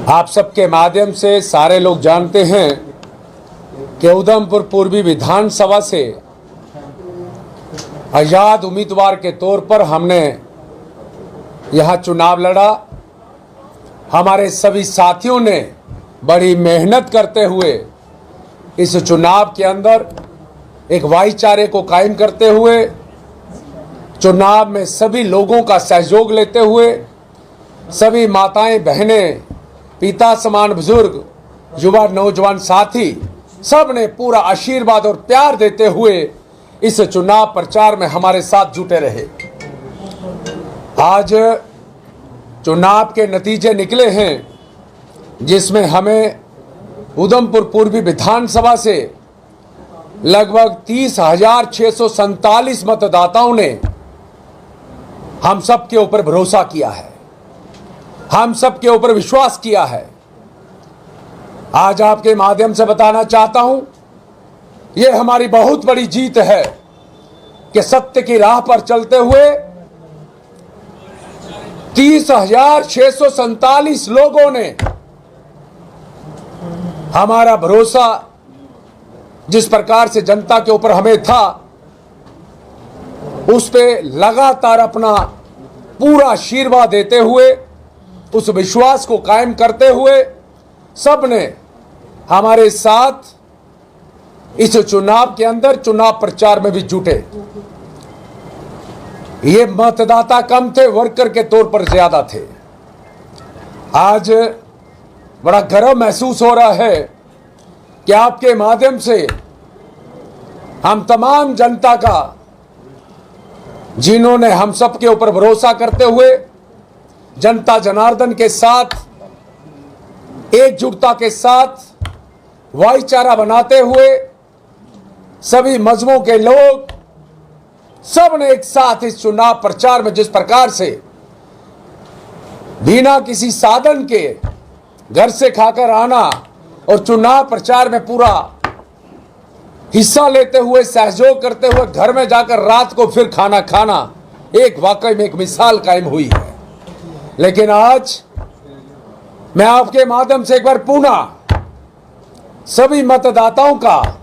आप सबके माध्यम से सारे लोग जानते हैं कि उधमपुर पूर्वी विधानसभा से आज़ाद उम्मीदवार के तौर पर हमने यहाँ चुनाव लड़ा। हमारे सभी साथियों ने बड़ी मेहनत करते हुए इस चुनाव के अंदर एक भाईचारे को कायम करते हुए, चुनाव में सभी लोगों का सहयोग लेते हुए, सभी माताएं बहनें, पिता समान बुजुर्ग, युवा नौजवान साथी सब ने पूरा आशीर्वाद और प्यार देते हुए इस चुनाव प्रचार में हमारे साथ जुटे रहे। आज चुनाव के नतीजे निकले हैं जिसमें हमें उधमपुर पूर्वी विधानसभा से लगभग 30,647 मतदाताओं ने हम सब के ऊपर भरोसा किया है, हम सब के ऊपर विश्वास किया है। आज आपके माध्यम से बताना चाहता हूं, यह हमारी बहुत बड़ी जीत है कि सत्य की राह पर चलते हुए 30,647 लोगों ने हमारा भरोसा जिस प्रकार से जनता के ऊपर हमें था, उस पे लगातार अपना पूरा आशीर्वाद देते हुए, उस विश्वास को कायम करते हुए सब ने हमारे साथ इस चुनाव के अंदर चुनाव प्रचार में भी जुटे। ये मतदाता कम थे, वर्कर के तौर पर ज्यादा थे। आज बड़ा गर्व महसूस हो रहा है कि आपके माध्यम से हम तमाम जनता का, जिन्होंने हम सब के ऊपर भरोसा करते हुए जनता जनार्दन के साथ, एकजुटता के साथ, भाईचारा बनाते हुए सभी मजहबों के लोग सब ने एक साथ इस चुनाव प्रचार में जिस प्रकार से बिना किसी साधन के घर से खाकर आना और चुनाव प्रचार में पूरा हिस्सा लेते हुए, सहयोग करते हुए घर में जाकर रात को फिर खाना खाना, एक वाकई में एक मिसाल कायम हुई है। लेकिन आज मैं आपके माध्यम से एक बार पुनः सभी मतदाताओं का,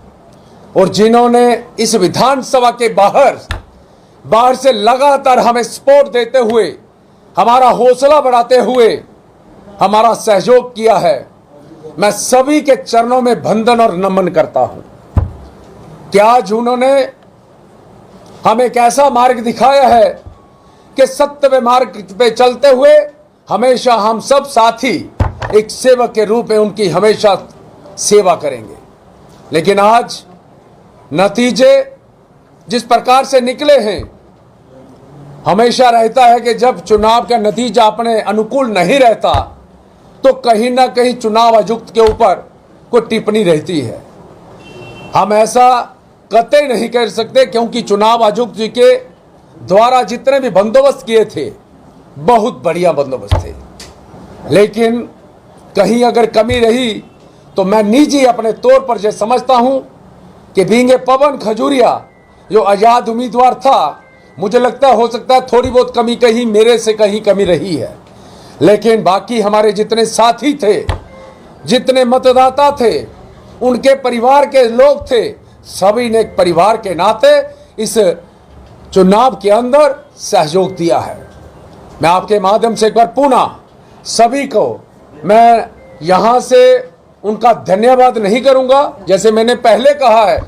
और जिन्होंने इस विधानसभा के बाहर से लगातार हमें सपोर्ट देते हुए, हमारा हौसला बढ़ाते हुए हमारा सहयोग किया है, मैं सभी के चरणों में वंदन और नमन करता हूं कि आज उन्होंने हमें एक ऐसा मार्ग दिखाया है कि सत्य में मार्ग पे चलते हुए हमेशा हम सब साथी एक सेवक के रूप में उनकी हमेशा सेवा करेंगे। लेकिन आज नतीजे जिस प्रकार से निकले हैं, हमेशा रहता है कि जब चुनाव का नतीजा अपने अनुकूल नहीं रहता तो कहीं ना कहीं चुनाव आयुक्त के ऊपर कोई टिप्पणी रहती है। हम ऐसा कतई नहीं कर सकते क्योंकि चुनाव आयुक्त जी के द्वारा जितने भी बंदोबस्त किए थे, बहुत बढ़िया बंदोबस्त थे। लेकिन कहीं अगर कमी रही तो मैं निजी अपने तौर पर जो समझता हूं कि बींगे पवन खजूरिया जो आज़ाद उम्मीदवार था, मुझे लगता हो सकता है थोड़ी बहुत कमी कहीं मेरे से कहीं कमी रही है। लेकिन बाकी हमारे जितने साथी थे, जितने मतदाता थे, उनके परिवार के लोग थे, सभी ने एक परिवार के नाते इस चुनाव के अंदर सहयोग दिया है। मैं आपके माध्यम से एक बार पुनः सभी को मैं यहाँ से उनका धन्यवाद नहीं करूँगा। जैसे मैंने पहले कहा है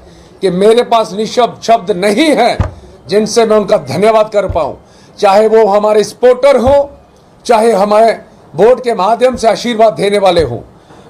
कि मेरे पास निशब्द शब्द नहीं है जिनसे मैं उनका धन्यवाद कर पाऊँ, चाहे वो हमारे सपोर्टर हों, चाहे हमारे वोट के माध्यम से आशीर्वाद देने वाले हों।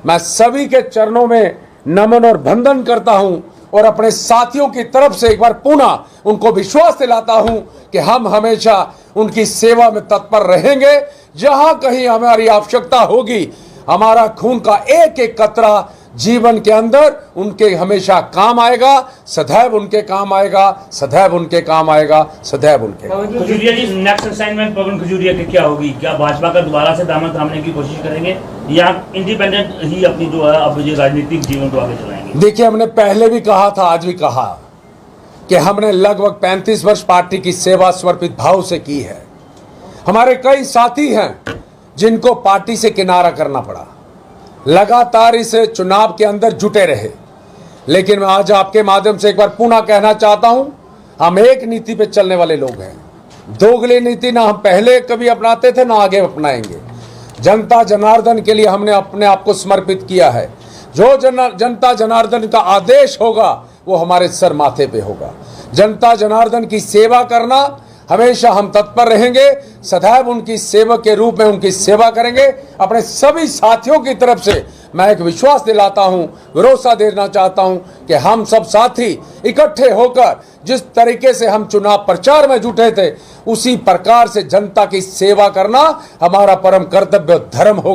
मैं सभी के चरणों में नमन और वंदन करता हूं और अपने साथियों की तरफ से एक बार पुनः उनको विश्वास दिलाता हूं कि हम हमेशा उनकी सेवा में तत्पर रहेंगे। जहां कहीं हमारी आवश्यकता होगी, हमारा खून का एक एक कतरा जीवन के अंदर उनके हमेशा काम आएगा, सदैव उनके काम आएगा, सदैव उनके काम आएगा, सदैव उनके। खजूरिया जी, नेक्स्ट असाइनमेंट पवन खजूरिया की क्या होगी? क्या भाजपा का दोबारा से दामन थामने की कोशिश करेंगे या इंडिपेंडेंट ही अपनी जो है अब ये राजनीतिक जीवन को आगे चलाएंगे? देखिए, हमने पहले भी कहा था, आज भी कहा कि हमने लगभग 35 वर्ष पार्टी की सेवा समर्पित भाव से की है। हमारे कई साथी हैं जिनको पार्टी से किनारा करना पड़ा, लगातार इस चुनाव के अंदर जुटे रहे। लेकिन मैं आज आपके माध्यम से एक बार पुनः कहना चाहता हूं, हम एक नीति पे चलने वाले लोग हैं। दोगली नीति ना हम पहले कभी अपनाते थे ना आगे अपनाएंगे। जनता जनार्दन के लिए हमने अपने आप को समर्पित किया है। जो जनता जनार्दन का आदेश होगा वो हमारे सर माथे पे होगा। जनता जनार्दन की सेवा करना हमेशा हम तत्पर रहेंगे। सदैव उनकी सेवक के रूप में उनकी सेवा करेंगे। अपने सभी साथियों की तरफ से मैं एक विश्वास दिलाता हूं, भरोसा देना चाहता हूं कि हम सब साथी इकट्ठे होकर जिस तरीके से हम चुनाव प्रचार में जुटे थे, उसी प्रकार से जनता की सेवा करना हमारा परम कर्तव्य धर्म होगा।